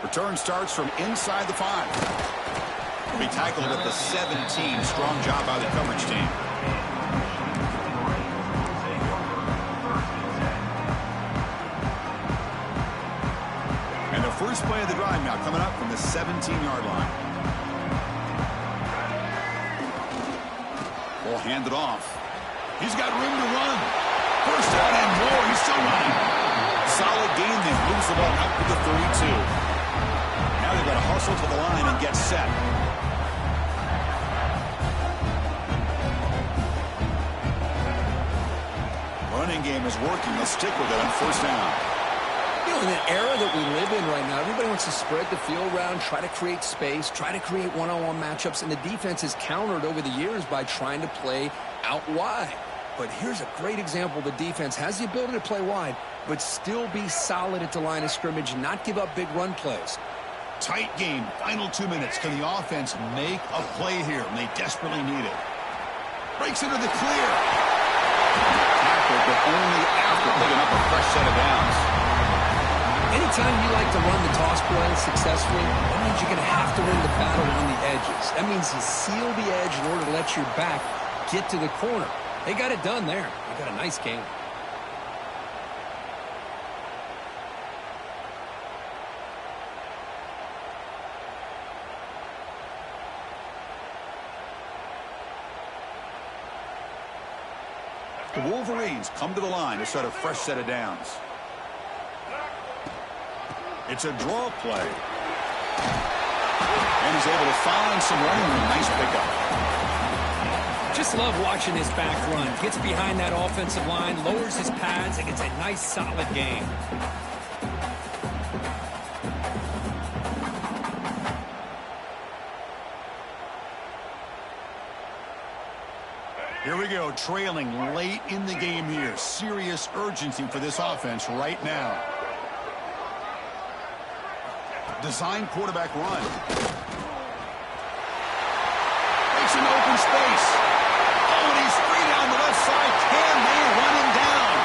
Return starts from inside the 5. Will be tackled at the 17. Strong job by the coverage team. And the first play of the drive now coming up from the 17-yard line. Will hand it off. He's got room to run. First down and more. He's still running. Solid gain then. Moves the ball out to the 32. Now they've got to hustle to the line and get set. Running game is working. They'll stick with it on first down. You know, in an era that we live in right now, everybody wants to spread the field around, try to create space, try to create one-on-one matchups, and the defense has countered over the years by trying to play out wide. But here's a great example. The defense has the ability to play wide, but still be solid at the line of scrimmage, not give up big run plays. Tight game. Final 2 minutes. Can the offense make a play here? And they desperately need it. Breaks into the clear. Tackle, but only after picking up a fresh set of downs. Anytime you like to run the toss play successfully, that means you're going to have to win the battle on the edges. That means you seal the edge in order to let your back get to the corner. They got it done there. They got a nice game. The Wolverines come to the line to set a fresh set of downs. It's a draw play. And he's able to find some running room. Nice pickup. Just love watching this back run. Gets behind that offensive line, lowers his pads, and gets a nice solid gain. Here we go, trailing late in the game here. Serious urgency for this offense right now. Design quarterback run. Makes an open space. Oh, and he's free down the left side. Can they run him down?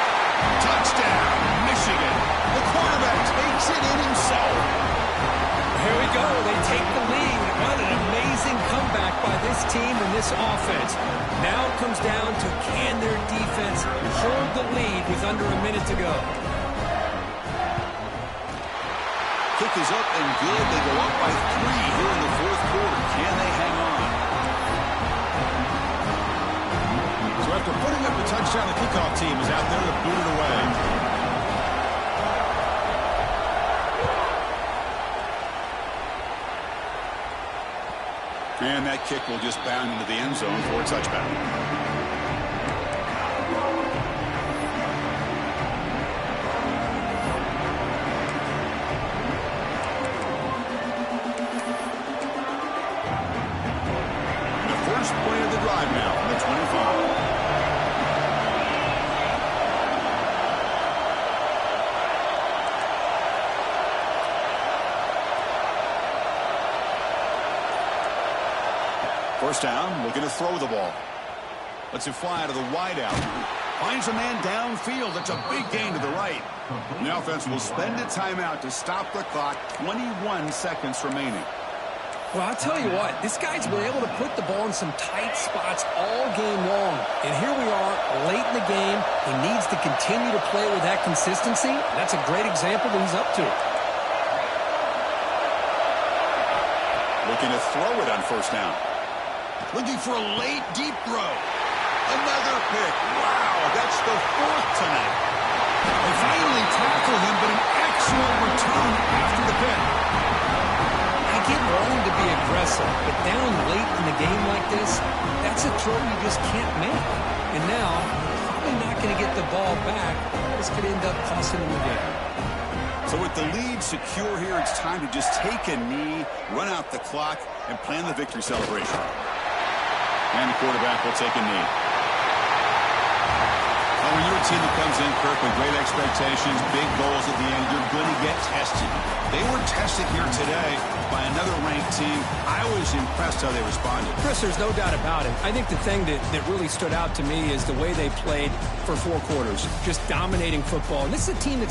Touchdown, Michigan. The quarterback takes it in himself. Here we go. They take the lead. What an amazing comeback by this team and this offense. Now it comes down to can their defense hold the lead with under a minute to go. Kick is up and good. They go up by 3 here in the 4th quarter. Can they hang on? So after putting up the touchdown, the kickoff team is out there to boot it away. And that kick will just bound into the end zone for a touchback. Play of the drive now on the 25. First down, looking to throw the ball. Lets it fly to the wideout. Finds a man downfield. It's a big gain to the right. And the offense will spend a timeout to stop the clock. 21 seconds remaining. Well, I'll tell you what, this guy's been able to put the ball in some tight spots all game long. And here we are, late in the game. He needs to continue to play with that consistency. That's a great example that he's up to. Looking to throw it on first down. Looking for a late, deep throw. Another pick. Wow, that's the 4th tonight. They finally tackle him, but an excellent return after the pick. I get wanting to be aggressive, but down late in the game like this, that's a throw you just can't make. And now, probably not going to get the ball back. This could end up costing him the game. So with the lead secure here, it's time to just take a knee, run out the clock, and plan the victory celebration. And the quarterback will take a knee. Well, when you're a team that comes in, Kirk, with great expectations, big goals at the end, you're going to get tested. They were tested here today by another ranked team. I was impressed how they responded. Chris, there's no doubt about it. I think the thing that really stood out to me is the way they played for 4 quarters, just dominating football. And this is a team that's